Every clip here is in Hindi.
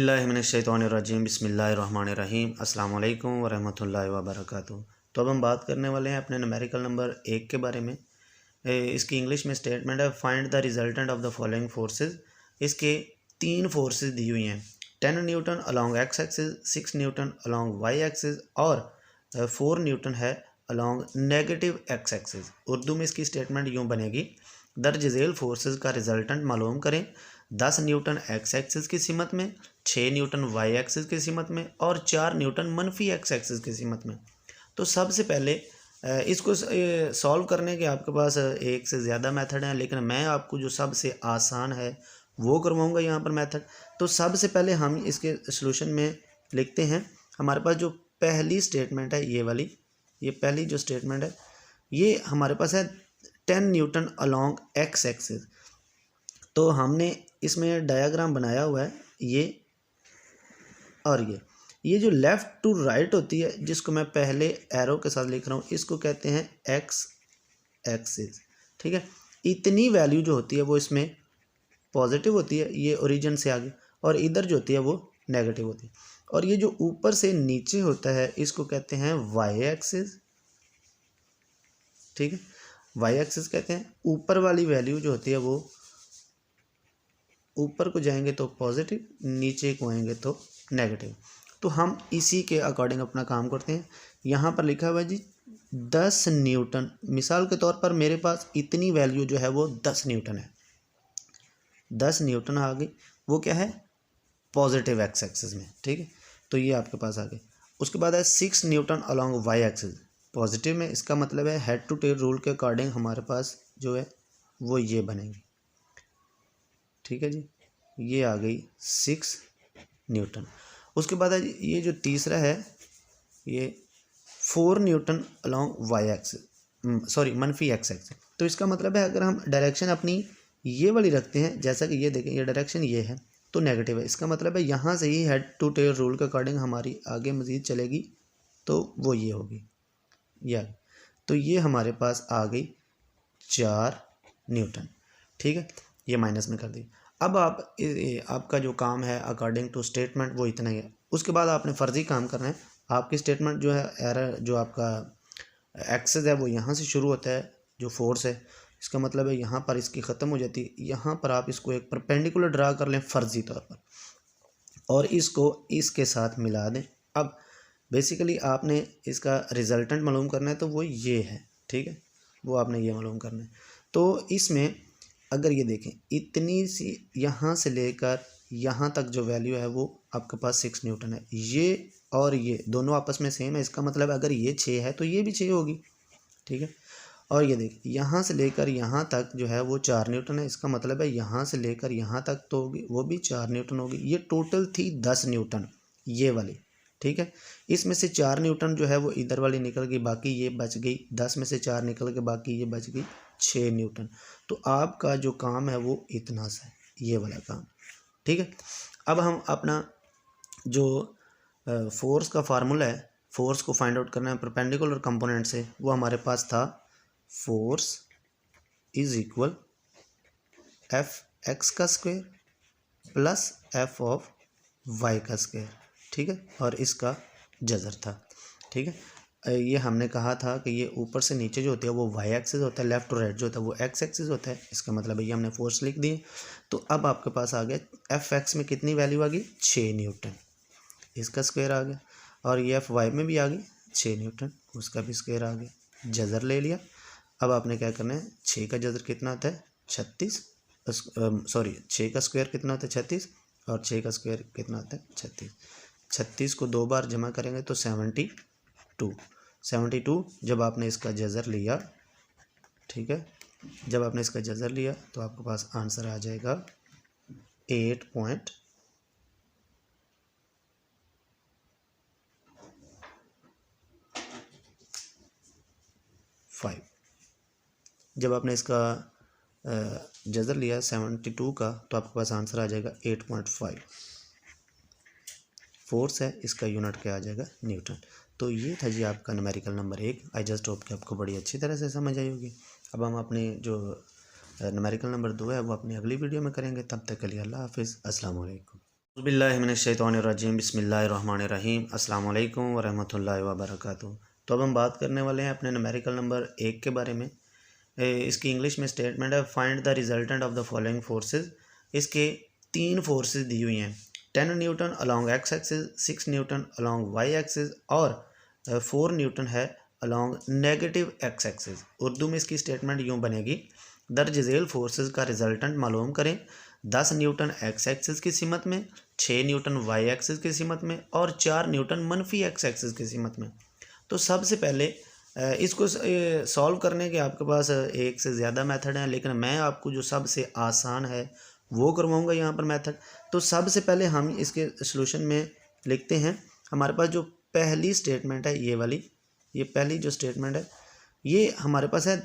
औज़ुबिल्लाहिमिनश्शैतानिर्रजीम बिस्मिल्लाहिर्रहमानिर्रहीम अस्सलाम वालेकुम वरहमतुल्लाहि वबरकातुहू। तो अब हम बात करने वाले हैं अपने न्यूमेरिकल नंबर 1 के बारे में। इसकी इंग्लिश में स्टेटमेंट है find the resultant of the following forces. इसके 3 फोर्सेस दी हुई हैं, 10 newton along x axis, 6 newton along y axis और 4 न्यूटन है along negative x axis. Urdu में इसकी स्टेटमेंट यूँ बनेगी, दर्ज झेल फोर्सेस का रिजल्टेंट मालूम करें। 10 न्यूटन एक्स एक्सिस की सीमत में, 6 न्यूटन वाई एक्सिस की सीमत में और 4 न्यूटन मनफी एक्स एक्सिस की सीमत में। तो सबसे पहले इसको सॉल्व करने के आपके पास एक से ज़्यादा मेथड हैं, लेकिन मैं आपको जो सबसे आसान है वो करवाऊंगा यहाँ पर मेथड। तो सबसे पहले हम इसके सॉल्यूशन में लिखते हैं, हमारे पास जो पहली स्टेटमेंट है ये वाली, ये पहली जो स्टेटमेंट है ये हमारे पास है 10 न्यूटन अलॉन्ग एक्स एक्सिस। तो हमने इसमें डायग्राम बनाया हुआ है ये और ये जो लेफ़्ट टू राइट होती है, जिसको मैं पहले एरो के साथ लिख रहा हूँ, इसको कहते हैं एक्स एक्सिस। ठीक है, इतनी वैल्यू जो होती है वो इसमें पॉजिटिव होती है, ये ओरिजिन से आगे, और इधर जो होती है वो नेगेटिव होती है। और ये जो ऊपर से नीचे होता है इसको कहते हैं वाई एक्सिस। ठीक है, वाई एक्सिस कहते हैं। ऊपर वाली वैल्यू जो होती है वो ऊपर को जाएंगे तो पॉजिटिव, नीचे को आएंगे तो नेगेटिव। तो हम इसी के अकॉर्डिंग अपना काम करते हैं। यहाँ पर लिखा हुआ है जी 10 न्यूटन, मिसाल के तौर पर मेरे पास इतनी वैल्यू जो है वो 10 न्यूटन है, 10 न्यूटन आ गई, वो क्या है पॉजिटिव एक्स एक्सिस में। ठीक है, तो ये आपके पास आ गए। उसके बाद है 6 newton along y axis, positive में। इसका मतलब है हेड टू टेल रूल के अकॉर्डिंग हमारे पास जो है वो ये बनेंगे। ठीक है जी, ये आ गई 6 न्यूटन। उसके बाद ये जो तीसरा है ये 4 newton along y axis, sorry मनफी एक्स एक्सिस। तो इसका मतलब है अगर हम डायरेक्शन अपनी ये वाली रखते हैं, जैसा कि ये देखें ये डायरेक्शन ये है तो नेगेटिव है, इसका मतलब है यहाँ से ही हेड टू टेल रूल के अकॉर्डिंग हमारी आगे मज़ीद चलेगी तो वो ये होगी या। तो ये हमारे पास आ गई 4 न्यूटन। ठीक है, ये माइनस में कर दी। अब आपका जो काम है अकॉर्डिंग टू स्टेटमेंट वो इतना ही है। उसके बाद आपने फ़र्ज़ी काम करना है। आपकी स्टेटमेंट जो है एरर, जो आपका एक्सेस है वो यहाँ से शुरू होता है, जो फोर्स है, इसका मतलब है यहाँ पर इसकी ख़त्म हो जाती है। यहाँ पर आप इसको एक परपेंडिकुलर ड्रा कर लें फ़र्ज़ी तौर पर और इसको इसके साथ मिला दें। अब बेसिकली आपने इसका रिज़ल्टेंट मालूम करना है, तो वो ये है। ठीक है, वो आपने ये मालूम करना है। तो इसमें अगर ये देखें इतनी सी यहाँ से लेकर यहाँ तक जो वैल्यू है वो आपके पास 6 न्यूटन है। ये और ये दोनों आपस में सेम है, इसका मतलब अगर ये 6 है तो ये भी 6 होगी। ठीक है, और ये देखिए यहाँ से लेकर यहाँ तक जो है वो 4 न्यूटन है, इसका मतलब है यहाँ से लेकर यहाँ तक तो होगी वो भी 4 न्यूटन होगी। ये टोटल थी 10 न्यूटन ये वाली। ठीक है, इसमें से 4 न्यूटन जो है वो इधर वाली निकल गई, बाकी ये बच गई। 10 में से 4 निकल के बाकी ये बच गई 6 न्यूटन। तो आपका जो काम है वो इतना सा है, ये वाला काम। ठीक है, अब हम अपना जो फोर्स का फार्मूला है, फोर्स को फाइंड आउट करना है परपेंडिकुलर कंपोनेंट से, वो हमारे पास था force is equal F X का square plus F of Y का स्क्वायर। ठीक है, और इसका जज़र था। ठीक है, ये हमने कहा था कि ये ऊपर से नीचे जो होता है वो वाई एक्सिस होता है, लेफ़्ट टू राइट जो होता है वो एक्स एक्सिस होता है। इसका मतलब है ये हमने फोर्स लिख दिए। तो अब आपके पास आ गया एफ एक्स में कितनी वैल्यू आ गई 6 न्यूटन, इसका स्क्वायर आ गया, और ये एफ वाई में भी आ गई 6 न्यूटन, उसका भी स्क्वायर आ गया, जज़र ले लिया। अब आपने क्या करना है, 6 का जज़र कितना होता है 36, सॉरी 6 का स्क्वायर कितना होता है 36 और 6 का स्क्वायर कितना होता है 36। 36 को 2 बार जमा करेंगे तो 72। जब आपने इसका जज़र लिया, ठीक है, जब आपने इसका जज़र लिया तो आपके पास आंसर आ जाएगा 8.5। जब आपने इसका जज़र लिया 72 का तो आपके पास आंसर आ जाएगा 8.5। फोर्स है, इसका यूनिट क्या आ जाएगा न्यूटन। तो ये था जी आपका numerical number 1। I just hope कि आपको बड़ी अच्छी तरह से समझ आई होगी। अब हम अपने जो न्यूमेरिकल नंबर 2 है वो अपनी अगली वीडियो में करेंगे। तब तक के लिए अल्लाह हाफिज़, अस्सलाम वालेकुम। बिस्मिल्लाहिर्रहमानिर्रहीम बिस्मिल्लाहिर्रहमानिर्रहीम अस्सलाम वालेकुम वरहमतुल्लाहि वबरकातुहू। तो अब हम बात करने वाले हैं अपने न्यूमेरिकल नंबर 1 के बारे में। इसकी इंग्लिश में स्टेटमेंट है find the resultant of the following forces. इसके 3 फोर्सेस दी हुई हैं, 10 newton along x axis, 6 newton along y axis और 4 न्यूटन है along negative x axis. Urdu में इसकी स्टेटमेंट यूँ बनेगी, दर्ज झेल फोर्सेस का रिजल्टेंट मालूम करें। 10 न्यूटन एक्स एक्सिस की सीमत में, 6 न्यूटन वाई एक्सिस की सीमत में और 4 न्यूटन मनफी एक्स एक्सिस की सीमत में। तो सबसे पहले इसको सॉल्व करने के आपके पास एक से ज़्यादा मेथड हैं, लेकिन मैं आपको जो सबसे आसान है वो करवाऊँगा यहाँ पर मेथड। तो सबसे पहले हम इसके सॉल्यूशन में लिखते हैं, हमारे पास जो पहली स्टेटमेंट है ये वाली, ये पहली जो स्टेटमेंट है ये हमारे पास है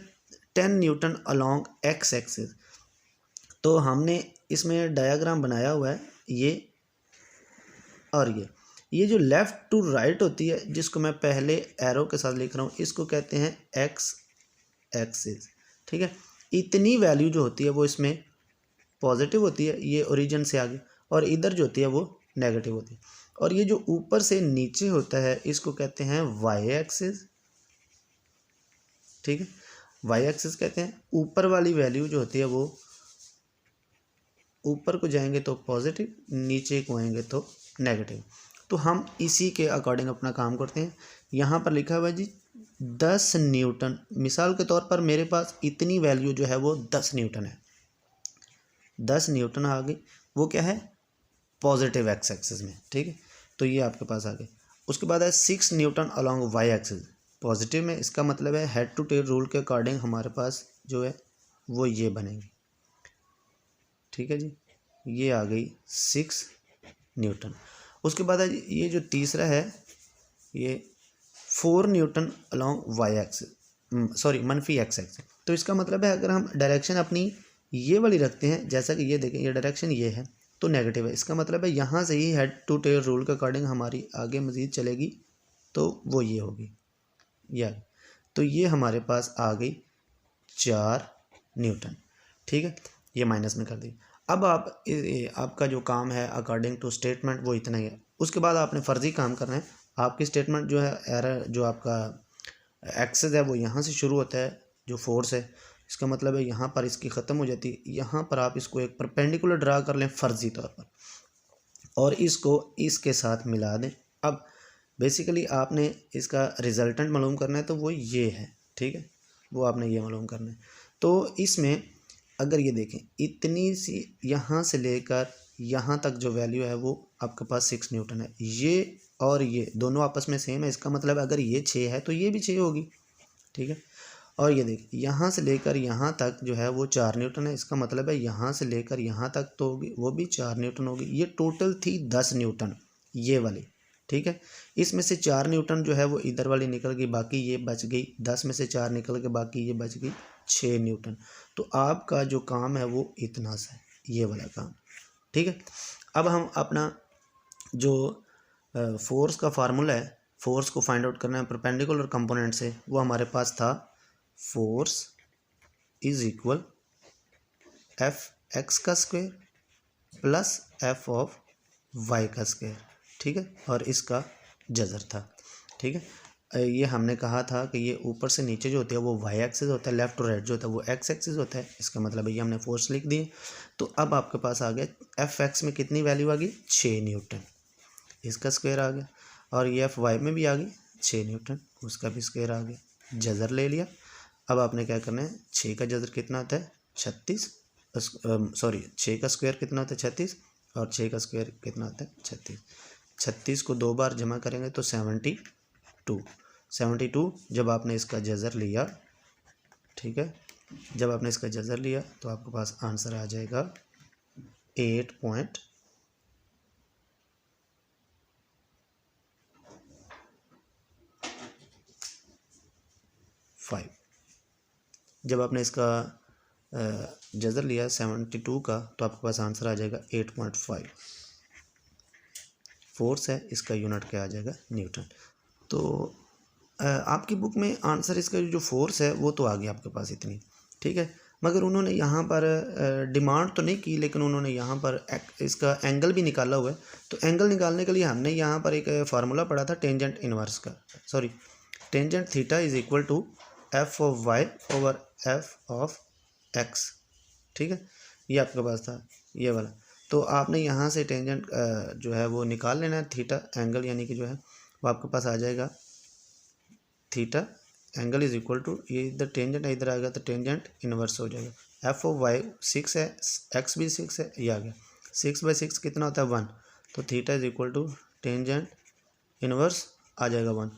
10 न्यूटन अलॉन्ग एक्स एक्सिस। तो हमने इसमें डायग्राम बनाया हुआ है ये और ये जो लेफ़्ट टू राइट होती है, जिसको मैं पहले एरो के साथ लिख रहा हूँ, इसको कहते हैं एक्स एक्सिस। ठीक है, इतनी वैल्यू जो होती है वो इसमें पॉजिटिव होती है, ये ओरिजिन से आगे, और इधर जो होती है वो नेगेटिव होती है। और ये जो ऊपर से नीचे होता है इसको कहते हैं वाई एक्सिस। ठीक है, वाई एक्सिस कहते हैं। ऊपर वाली वैल्यू जो होती है वो ऊपर को जाएंगे तो पॉजिटिव, नीचे को आएंगे तो नेगेटिव। तो हम इसी के अकॉर्डिंग अपना काम करते हैं। यहाँ पर लिखा हुआ है जी 10 न्यूटन, मिसाल के तौर पर मेरे पास इतनी वैल्यू जो है वो 10 न्यूटन है। 10 न्यूटन आ गई, वो क्या है, पॉजिटिव एक्स एक्सिस में। ठीक है, तो ये आपके पास आ गए। उसके बाद है 6 newton along y axis, positive में। इसका मतलब है हेड टू टेल रूल के अकॉर्डिंग हमारे पास जो है वो ये बनेगी। ठीक है जी, ये आ गई 6 न्यूटन। उसके बाद ये जो तीसरा है ये 4 newton along y axis, sorry मनफी एक्स एक्सिस। तो इसका मतलब है अगर हम डायरेक्शन अपनी ये वाली रखते हैं, जैसा कि ये देखें ये डायरेक्शन ये है तो नेगेटिव है। इसका मतलब है यहाँ से ही हेड टू टेल रूल के अकॉर्डिंग हमारी आगे मज़ीद चलेगी तो वो ये होगी या। तो ये हमारे पास आ गई 4 न्यूटन। ठीक है, ये माइनस में कर दी। अब आपका जो काम है अकॉर्डिंग टू स्टेटमेंट वो इतना ही है। उसके बाद आपने फ़र्ज़ी काम करना है। आपकी स्टेटमेंट जो है एरर, जो आपका एक्सेस है वो यहाँ से शुरू होता है, जो फोर्स है, इसका मतलब है यहाँ पर इसकी ख़त्म हो जाती है। यहाँ पर आप इसको एक परपेंडिकुलर ड्रा कर लें फ़र्ज़ी तौर पर और इसको इसके साथ मिला दें। अब बेसिकली आपने इसका रिज़ल्टेंट मालूम करना है तो वो ये है। ठीक है, वो आपने ये मालूम करना है। तो इसमें अगर ये देखें इतनी सी यहाँ से लेकर यहाँ तक जो वैल्यू है वो आपके पास 6 न्यूटन है। ये और ये दोनों आपस में सेम है, इसका मतलब अगर ये 6 है तो ये भी 6 होगी। ठीक है, और ये देख यहाँ से लेकर यहाँ तक जो है वो 4 न्यूटन है, इसका मतलब है यहाँ से लेकर यहाँ तक तो होगी वो भी 4 न्यूटन होगी। ये टोटल थी 10 न्यूटन ये वाली। ठीक है, इसमें से 4 न्यूटन जो है वो इधर वाली निकल गई, बाकी ये बच गई। 10 में से 4 निकल के बाकी ये बच गई 6 न्यूटन। तो आपका जो काम है वो इतना सा है, ये वाला काम। ठीक है, अब हम अपना जो फोर्स का फार्मूला है, फोर्स को फाइंड आउट करना है परपेंडिकुलर कंपोनेंट से, वो हमारे पास था force is equal F X का square plus F of Y का स्क्वायर। ठीक है, और इसका जज़र था। ठीक है, ये हमने कहा था कि ये ऊपर से नीचे जो होती है वो वाई एक्सिस होता है, लेफ़्ट टू राइट जो होता है वो एक्स एक्सिस होता है। इसका मतलब है ये हमने फोर्स लिख दिए। तो अब आपके पास आ गया एफ एक्स में कितनी वैल्यू आ गई, 6 न्यूटन, इसका स्क्वायर आ गया। और ये एफ वाई में भी आ गई 6 न्यूटन, उसका भी स्क्वायर आ गया, जज़र ले लिया। अब आपने क्या करना है, 6 का जज़र कितना होता है 36, सॉरी 6 का स्क्वायर कितना होता है 36 और 6 का स्क्वायर कितना होता है 36। 36 को 2 बार जमा करेंगे तो 72। जब आपने इसका जज़र लिया, ठीक है, जब आपने इसका जज़र लिया तो आपके पास आंसर आ जाएगा 8.5। जब आपने इसका जज़र लिया 72 का तो आपके पास आंसर आ जाएगा 8.5। फोर्स है, इसका यूनिट क्या आ जाएगा, न्यूटन। तो आपकी बुक में आंसर इसका जो फोर्स है वो तो आ गया आपके पास इतनी। ठीक है, मगर उन्होंने यहाँ पर डिमांड तो नहीं की, लेकिन उन्होंने यहाँ पर इसका एंगल भी निकाला हुआ है। तो एंगल निकालने के लिए हमने यहाँ पर एक फार्मूला पढ़ा था टेंजेंट इनवर्स का, sorry tangent theta is equal to f of y over f of x, ठीक है, ये आपके पास था ये वाला। तो आपने यहाँ से टेंजेंट जो है वो निकाल लेना है, थीटा एंगल यानी कि जो है वो आपके पास आ जाएगा theta angle is equal to, ये इधर टेंजेंट इधर आ गया तो टेंजेंट इनवर्स हो जाएगा। एफ ऑफ वाई 6 है, एक्स भी 6 है, ये आ गया 6/6 कितना होता है 1, तो theta is equal to tangent inverse आ जाएगा 1।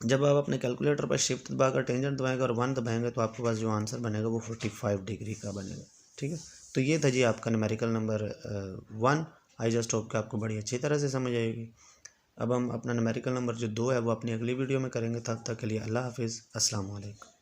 जब आप अपने कैलकुलेटर पर शिफ्ट दबाकर टेंजेंट दबाएंगे और 1 दबाएंगे तो आपके पास जो आंसर बनेगा वो 45 डिग्री का बनेगा, ठीक है। तो ये था जी आपका numerical number 1। I just hope कि आपको बड़ी अच्छी तरह से समझ आएगी। अब हम अपना न्यूमेरिकल नंबर जो 2 है वो अपनी अगली वीडियो में करेंगे। तब तक के लिए अल्लाह हाफिज़, अस्सलाम वालेकुम।